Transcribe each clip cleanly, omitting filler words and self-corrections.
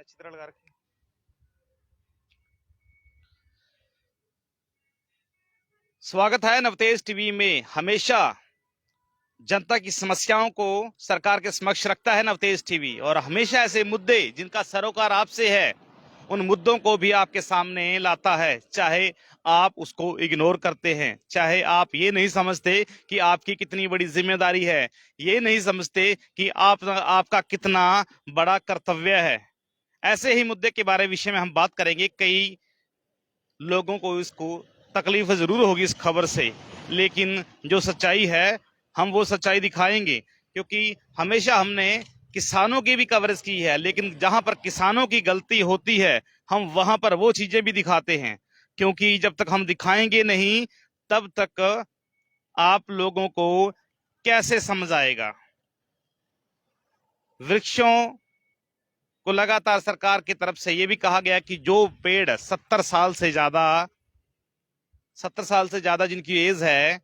अच्छी तरह लगा रखी। स्वागत है नवतेज टीवी में। हमेशा जनता की समस्याओं को सरकार के समक्ष रखता है नवतेज टीवी, और हमेशा ऐसे मुद्दे जिनका सरोकार आपसे है उन मुद्दों को भी आपके सामने लाता है। चाहे आप उसको इग्नोर करते हैं, चाहे आप ये नहीं समझते कि आपकी कितनी बड़ी जिम्मेदारी है, ये नहीं समझते कि आपका कितना बड़ा कर्तव्य है, ऐसे ही मुद्दे के विषय में हम बात करेंगे। कई लोगों को इसको तकलीफ जरूर होगी इस खबर से, लेकिन जो सच्चाई है हम वो सच्चाई दिखाएंगे, क्योंकि हमेशा हमने किसानों की भी कवरेज की है, लेकिन जहां पर किसानों की गलती होती है हम वहां पर वो चीजें भी दिखाते हैं, क्योंकि जब तक हम दिखाएंगे नहीं तब तक आप लोगों को कैसे समझ आएगा। वृक्षों को लगातार सरकार की तरफ से यह भी कहा गया कि जो पेड़ 70 साल से ज्यादा जिनकी एज है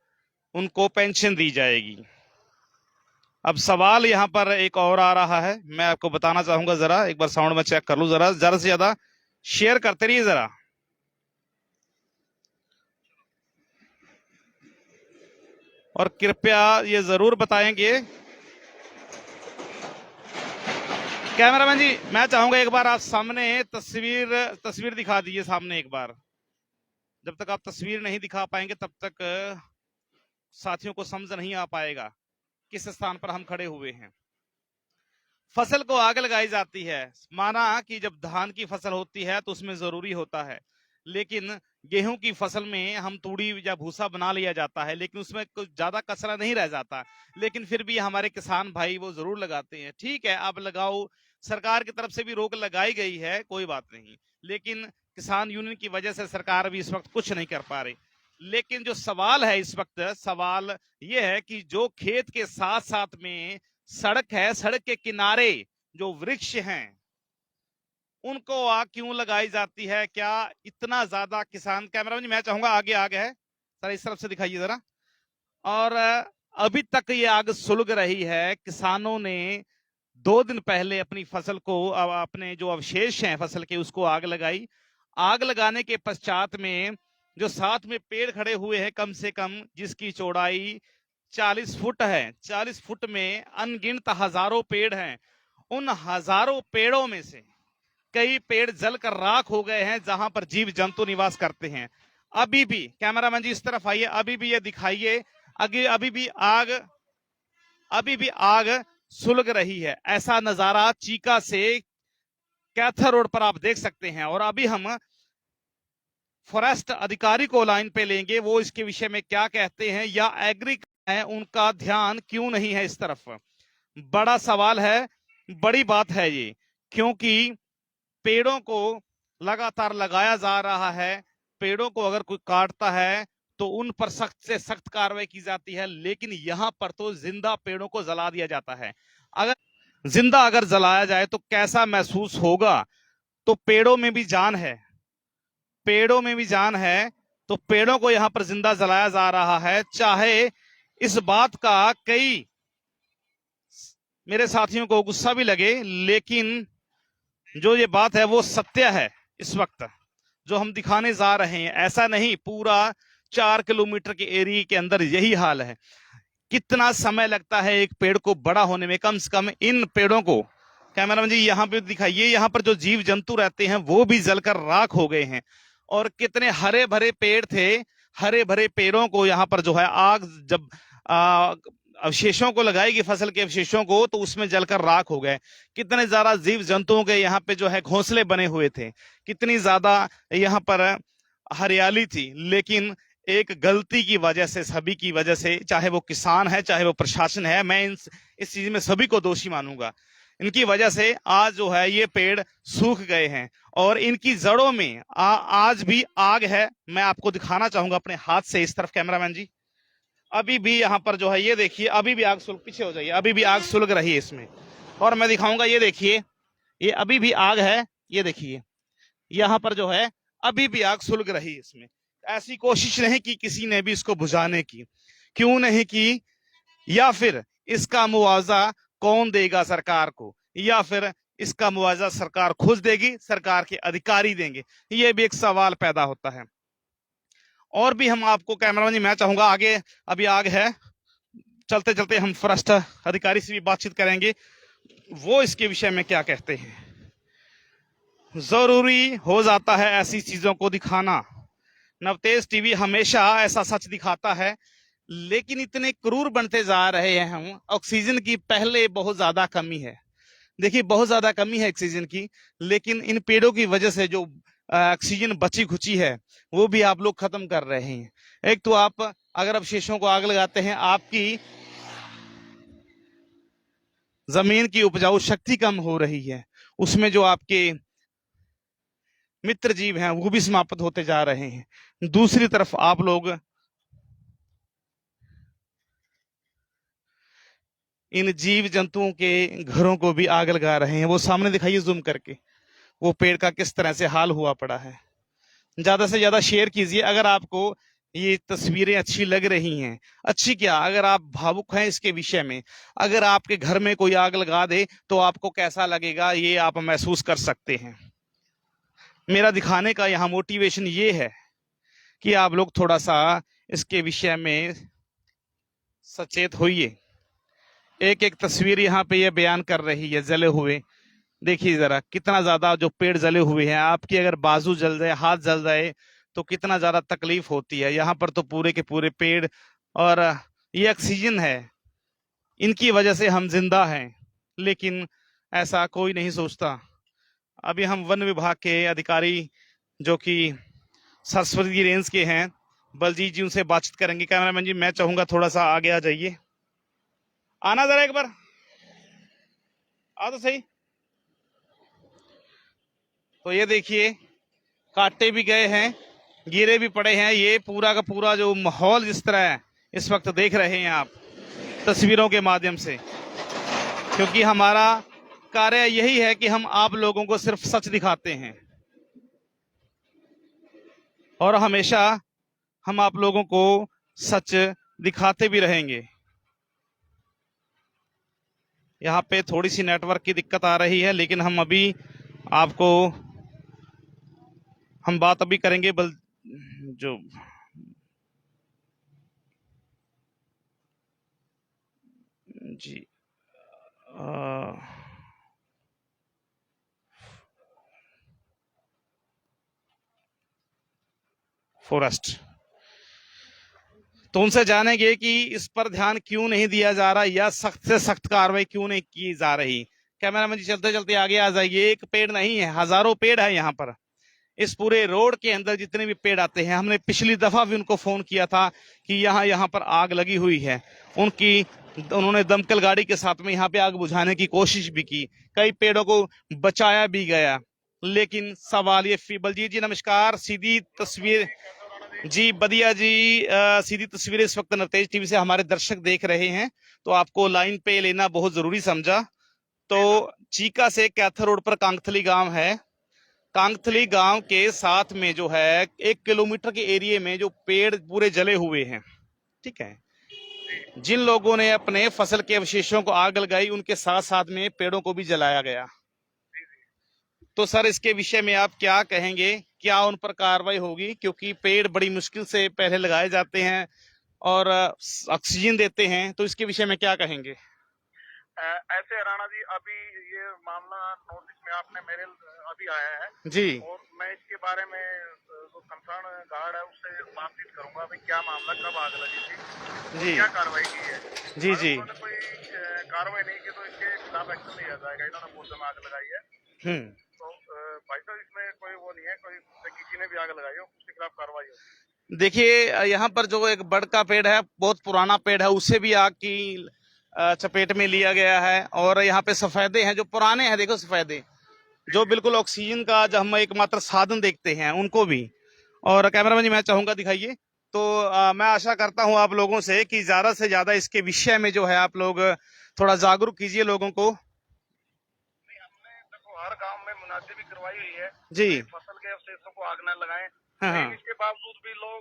उनको पेंशन दी जाएगी। अब सवाल यहां पर एक और आ रहा है, मैं आपको बताना चाहूंगा। जरा एक बार साउंड में चेक कर लूं, जरा ज्यादा से ज्यादा शेयर करते रहिए जरा। और कृपया ये जरूर बताएंगे, कैमरामैन जी मैं चाहूंगा एक बार आप सामने तस्वीर दिखा दीजिए सामने एक बार। जब तक आप तस्वीर नहीं दिखा पाएंगे तब तक साथियों को समझ नहीं आ पाएगा किस स्थान पर हम खड़े हुए हैं। फसल को आग लगाई जाती है। माना कि जब धान की फसल होती है तो उसमें जरूरी होता है, लेकिन गेहूं की फसल में हम तूड़ी या भूसा बना लिया जाता है, लेकिन उसमें कुछ ज्यादा कचरा नहीं रह जाता, लेकिन फिर भी हमारे किसान भाई वो जरूर लगाते हैं। ठीक है, आप लगाओ, सरकार की तरफ से भी रोक लगाई गई है, कोई बात नहीं, लेकिन किसान यूनियन की वजह से सरकार भी इस वक्त कुछ नहीं कर पा रही। लेकिन जो सवाल है इस वक्त, सवाल ये है कि जो खेत के साथ साथ में सड़क है, सड़क के किनारे जो वृक्ष हैं उनको आग क्यों लगाई जाती है? क्या इतना ज्यादा किसान, कैमरामैन जी मैं चाहूंगा आगे आगे है सर, इस तरफ से दिखाइए जरा। और अभी तक ये आग सुलग रही है। किसानों ने 2 दिन पहले अपनी फसल को, अपने जो अवशेष हैं फसल के, उसको आग लगाई। आग लगाने के पश्चात में जो साथ में पेड़ खड़े हुए हैं, कम से कम जिसकी चौड़ाई 40 फुट है, 40 फुट में अनगिनत हजारों पेड़ हैं। उन हजारों पेड़ों में से कई पेड़ जलकर राख हो गए हैं जहां पर जीव जंतु निवास करते हैं। अभी भी कैमरामैन जी इस तरफ आइए, अभी भी ये दिखाइए, अभी भी आग सुलग रही है। ऐसा नजारा चीका से कैथर रोड पर आप देख सकते हैं। और अभी हम फॉरेस्ट अधिकारी को लाइन पे लेंगे, वो इसके विषय में क्या कहते हैं, या एग्री है उनका ध्यान क्यों नहीं है इस तरफ। बड़ा सवाल है, बड़ी बात है ये, क्योंकि पेड़ों को लगातार लगाया जा रहा है। पेड़ों को अगर कोई काटता है तो उन पर सख्त से सख्त कार्रवाई की जाती है, लेकिन यहां पर तो जिंदा पेड़ों को जला दिया जाता है। अगर जलाया जाए तो कैसा महसूस होगा? तो पेड़ों में भी जान है, पेड़ों में भी जान है, तो पेड़ों को यहां पर जिंदा जलाया जा रहा है। चाहे इस बात का कई मेरे साथियों को गुस्सा भी लगे, लेकिन जो ये बात है वो सत्य है। इस वक्त जो हम दिखाने जा रहे हैं, ऐसा नहीं, पूरा 4 किलोमीटर के एरिया के अंदर यही हाल है। कितना समय लगता है एक पेड़ को बड़ा होने में? कम से कम इन पेड़ों को, कैमरामैन जी यहाँ पे दिखाइए, यहाँ पर जो जीव जंतु रहते हैं वो भी जलकर राख हो गए हैं। और कितने हरे भरे पेड़ थे, हरे भरे पेड़ों को यहाँ पर जो है आग जब अवशेषों को लगाएगी, फसल के अवशेषों को, तो उसमें जलकर राख हो गए। कितने ज्यादा जीव जंतुओं के यहाँ पे जो है घोंसले बने हुए थे, कितनी ज्यादा यहाँ पर हरियाली थी, लेकिन एक गलती की वजह से, सभी की वजह से, चाहे वो किसान है चाहे वो प्रशासन है, मैं इस चीज में सभी को दोषी मानूंगा, इनकी वजह से आज जो है ये पेड़ सूख गए हैं और इनकी जड़ों में आज भी आग है। मैं आपको दिखाना चाहूंगा अपने हाथ से, इस तरफ कैमरामैन जी, अभी भी यहाँ पर जो है ये देखिए, अभी भी आग सुलग, पीछे हो जाइए, अभी भी आग सुलग रही है इसमें। और मैं दिखाऊंगा, ये देखिए, ये अभी भी आग है, ये देखिए यहाँ पर जो है अभी भी आग सुलग रही है इसमें। ऐसी कोशिश नहीं की किसी ने भी इसको बुझाने की, क्यों नहीं की? या फिर इसका मुआवजा कौन देगा सरकार को, या फिर इसका मुआवजा सरकार खुद देगी, सरकार के अधिकारी देंगे? ये भी एक सवाल पैदा होता है। और भी हम आपको, कैमरामैन जी मैं चाहूंगा आगे, अभी आग है, चलते चलते हम फॉरेस्ट अधिकारी से भी बातचीत करेंगे, वो इसके विषय में क्या कहते हैं। जरूरी हो जाता है ऐसी चीजों को दिखाना। नवतेज टीवी हमेशा ऐसा सच दिखाता है, लेकिन इतने क्रूर बनते जा रहे हैं हम। ऑक्सीजन की पहले बहुत ज्यादा कमी है, देखिए बहुत ज्यादा कमी है ऑक्सीजन की, लेकिन इन पेड़ों की वजह से जो ऑक्सीजन बची खुची है वो भी आप लोग खत्म कर रहे हैं। एक तो आप अगर अवशेषों को आग लगाते हैं, आपकी जमीन की उपजाऊ शक्ति कम हो रही है, उसमें जो आपके मित्र जीव हैं वो भी समाप्त होते जा रहे हैं। दूसरी तरफ आप लोग इन जीव जंतुओं के घरों को भी आग लगा रहे हैं। वो सामने दिखाइए जूम करके, वो पेड़ का किस तरह से हाल हुआ पड़ा है। ज्यादा से ज्यादा शेयर कीजिए अगर आपको ये तस्वीरें अच्छी लग रही हैं। अच्छी क्या, अगर आप भावुक हैं इसके विषय में, अगर आपके घर में कोई आग लगा दे तो आपको कैसा लगेगा ये आप महसूस कर सकते हैं। मेरा दिखाने का यहाँ मोटिवेशन ये है कि आप लोग थोड़ा सा इसके विषय में सचेत होइए। एक एक तस्वीर यहाँ पे ये बयान कर रही है जले हुए। देखिए जरा कितना ज्यादा जो पेड़ जले हुए हैं, आपकी अगर बाजू जल जाए, हाथ जल जाए तो कितना ज्यादा तकलीफ होती है। यहाँ पर तो पूरे के पूरे पेड़, और ये ऑक्सीजन है, इनकी वजह से हम जिंदा हैं, लेकिन ऐसा कोई नहीं सोचता। अभी हम वन विभाग के अधिकारी जो कि सरस्वती रेंज के हैं, बलजीत जी, उनसे बातचीत करेंगे। कैमरामैन जी मैं चाहूंगा थोड़ा सा आगे आ जाइए, आना जरा एक बार, आ तो सही। तो ये देखिए काटे भी गए हैं, गिरे भी पड़े हैं। ये पूरा का पूरा जो माहौल जिस तरह है इस वक्त देख रहे हैं आप तस्वीरों के माध्यम से, क्योंकि हमारा कार्य यही है कि हम आप लोगों को सिर्फ सच दिखाते हैं, और हमेशा हम आप लोगों को सच दिखाते भी रहेंगे। यहाँ पे थोड़ी सी नेटवर्क की दिक्कत आ रही है, लेकिन हम अभी आपको हम बात अभी करेंगे जो जी फॉरेस्ट, तो उनसे जानेंगे कि इस पर ध्यान क्यों नहीं दिया जा रहा या सख्त से सख्त कार्रवाई क्यों नहीं की जा रही। कैमरामैन जी चलते चलते आगे आ जाइए। एक पेड़ नहीं है, हजारों पेड़ है यहाँ पर। इस पूरे रोड के अंदर जितने भी पेड़ आते हैं, हमने पिछली दफा भी उनको फोन किया था कि यहाँ पर आग लगी हुई है। उन्होंने दमकल गाड़ी के साथ में यहाँ पे आग बुझाने की कोशिश भी की, कई पेड़ों को बचाया भी गया, लेकिन सवाल ये। बलजीत जी नमस्कार, सीधी तस्वीर जी, बदिया जी, सीधी तस्वीरें इस वक्त नवतेज टीवी से हमारे दर्शक देख रहे हैं, तो आपको लाइन पे लेना बहुत जरूरी समझा। तो चीका से कैथर रोड पर कांगथली गांव है, कांगथली गांव के साथ में जो है 1 किलोमीटर के एरिया में जो पेड़ पूरे जले हुए हैं, ठीक है, जिन लोगों ने अपने फसल के अवशेषों को आग लगाई उनके साथ साथ में पेड़ों को भी जलाया गया। तो सर इसके विषय में आप क्या कहेंगे, क्या उन पर कार्रवाई होगी? क्योंकि पेड़ बड़ी मुश्किल से पहले लगाए जाते हैं और ऑक्सीजन देते हैं, तो इसके विषय में क्या कहेंगे? ऐसे राणा जी, अभी ये मामला नोटिस में आपने मेरे अभी आया है जी, और मैं इसके बारे में जो कंसर्न गार्ड है उससे बातचीत करूंगा, भाई क्या मामला, कब आग लगी थी और जी, क्या कार्रवाई की है। जी, अगर जी, उन्होंने कोई कार्रवाई नहीं की तो इसके खिलाफ एक्शन लिया जाएगा। इन्होंने मुद्दे में आग लगाई है तो भाई साहब इसमें कोई वो नहीं है, कोई किसी ने भी आग लगाई हो उसके खिलाफ कार्रवाई होगी। देखिए यहाँ पर जो एक बड़ का पेड़ है, बहुत पुराना पेड़ है, उसे भी आग की चपेट में लिया गया है। और यहाँ पे सफेदे हैं जो पुराने हैं, देखो सफेदे जो बिल्कुल ऑक्सीजन का जो हम एकमात्र साधन देखते हैं उनको भी। और कैमरामैन जी मैं चाहूंगा दिखाइए। तो मैं आशा करता हूं आप लोगों से कि ज्यादा से ज्यादा इसके विषय में जो है आप लोग थोड़ा जागरूक कीजिए लोगों को। हमने देखो हर गांव में मुनादी भी करवाई हुई है जी, फसल के अवशेषों को आग न लगाएं, हाँ, लेकिन हाँ, इसके बावजूद भी लोग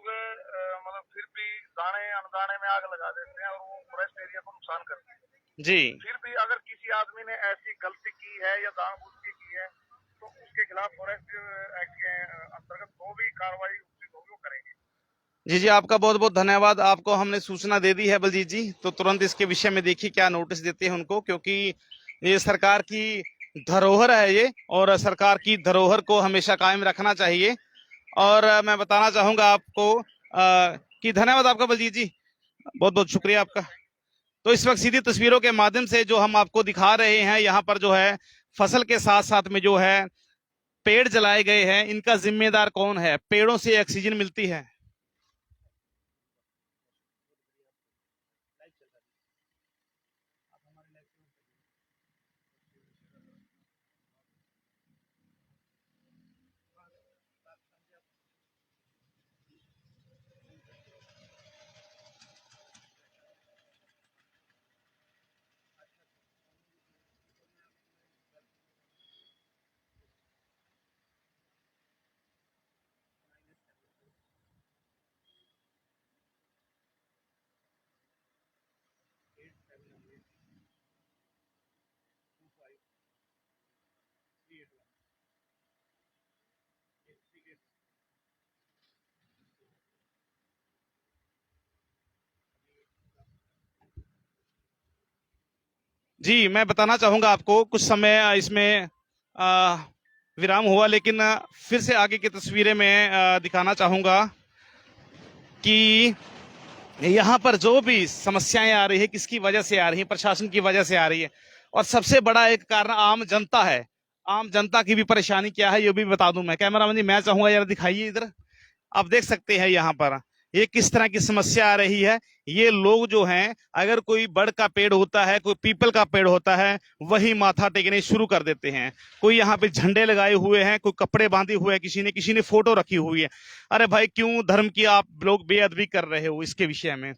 मतलब फिर भी दाने अनदाने में आग लगा देते हैं और वो फॉरेस्ट एरिया को नुकसान करते हैं। जी फिर भी अगर किसी आदमी ने ऐसी गलती की है या जानबूझ के की है तो उसके खिलाफ फॉरेस्ट एक्ट के अंतर्गत जो भी कार्रवाई उचित होगी वो करेंगे। जी जी, आपका बहुत बहुत धन्यवाद। आपको हमने सूचना दे दी है बलजीत जी, तो तुरंत इसके विषय में देखिए क्या नोटिस देते हैं उनको, क्योंकि ये सरकार की धरोहर है ये, और सरकार की धरोहर को हमेशा कायम रखना चाहिए। और मैं बताना चाहूंगा आपको कि धन्यवाद आपका बलजीत जी, बहुत बहुत शुक्रिया आपका। तो इस वक्त सीधी तस्वीरों के माध्यम से जो हम आपको दिखा रहे हैं, यहाँ पर जो है फसल के साथ साथ में जो है पेड़ जलाए गए हैं, इनका जिम्मेदार कौन है? पेड़ों से ऑक्सीजन मिलती है। जी, मैं बताना चाहूंगा आपको, कुछ समय इसमें अ, विराम हुआ, लेकिन फिर से आगे की तस्वीरें मैं दिखाना चाहूंगा कि यहाँ पर जो भी समस्याएं आ रही है, किसकी वजह से आ रही है? प्रशासन की वजह से आ रही है। और सबसे बड़ा एक कारण आम जनता है। आम जनता की भी परेशानी क्या है ये भी बता दूं मैं। कैमरामैन जी, मैं चाहूंगा यार दिखाइए इधर। आप देख सकते हैं यहाँ पर ये किस तरह की समस्या आ रही है। ये लोग जो हैं, अगर कोई बड़ का पेड़ होता है, कोई पीपल का पेड़ होता है, वही माथा टेकने शुरू कर देते हैं। कोई यहाँ पे झंडे लगाए हुए हैं, कोई कपड़े बांधे हुए हैं, किसी ने फोटो रखी हुई है। अरे भाई, क्यों धर्म की आप लोग बेअदबी कर रहे हो इसके विषय में?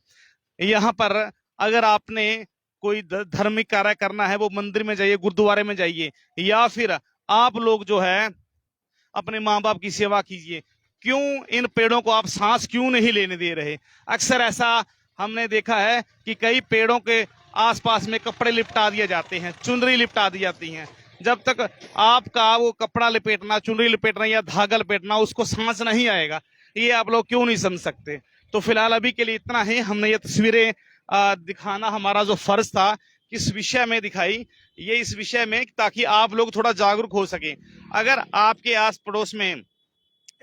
यहाँ पर अगर आपने कोई धार्मिक कार्य करना है, वो मंदिर में जाइए, गुरुद्वारे में जाइए, या फिर आप लोग जो है अपने माँ बाप की सेवा कीजिए। क्यों इन पेड़ों को आप सांस क्यों नहीं लेने दे रहे? अक्सर ऐसा हमने देखा है कि कई पेड़ों के आसपास में कपड़े लिपटा दिए जाते हैं, चुनरी लिपटा दी जाती हैं। जब तक आपका वो कपड़ा लपेटना, चुनरी लपेटना या धागा लपेटना, उसको सांस नहीं आएगा। ये आप लोग क्यों नहीं समझ सकते? तो फिलहाल अभी के लिए इतना ही। हमने ये तस्वीरें दिखाना हमारा जो फर्ज था, किस विषय में दिखाई, ये इस विषय में ताकि आप लोग थोड़ा जागरूक हो सके। अगर आपके आस पड़ोस में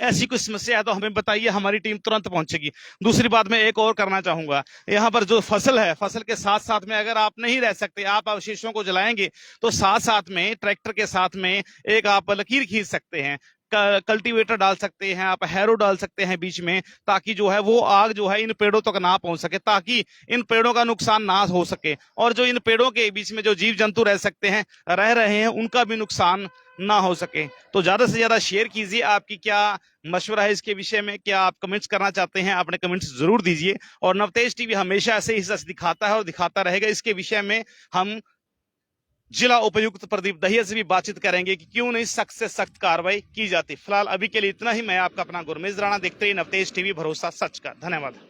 ऐसी कोई समस्या है तो हमें बताइए, हमारी टीम तुरंत पहुंचेगी। दूसरी बात मैं एक और करना चाहूंगा, यहाँ पर जो फसल है, फसल के साथ साथ में अगर आप नहीं रह सकते, आप अवशेषों को जलाएंगे, तो साथ साथ में ट्रैक्टर के साथ में एक आप लकीर खींच सकते हैं, कल्टीवेटर डाल सकते हैं, आप हैरो डाल सकते हैं बीच में, ताकि जो है वो आग जो है इन पेड़ों तक ना पहुंच सके, ताकि इन पेड़ों का नुकसान ना हो सके, और जो इन पेड़ों के बीच में जो जीव जंतु रह सकते हैं, रह रहे हैं, उनका भी नुकसान ना हो सके। तो ज्यादा से ज्यादा शेयर कीजिए। आपकी क्या मशवरा है इसके विषय में? क्या आप कमेंट्स करना चाहते हैं? अपने कमेंट्स जरूर दीजिए। और नवतेज टीवी हमेशा ऐसे ही सच दिखाता है और दिखाता रहेगा। इसके विषय में हम जिला उपायुक्त प्रदीप दहिया से भी बातचीत करेंगे कि क्यों नहीं सख्त से सख्त कार्रवाई की जाती। फिलहाल अभी के लिए इतना ही। मैं आपका अपना गुरमेज राणा, देखते ही नवतेज टीवी, भरोसा सच का। धन्यवाद।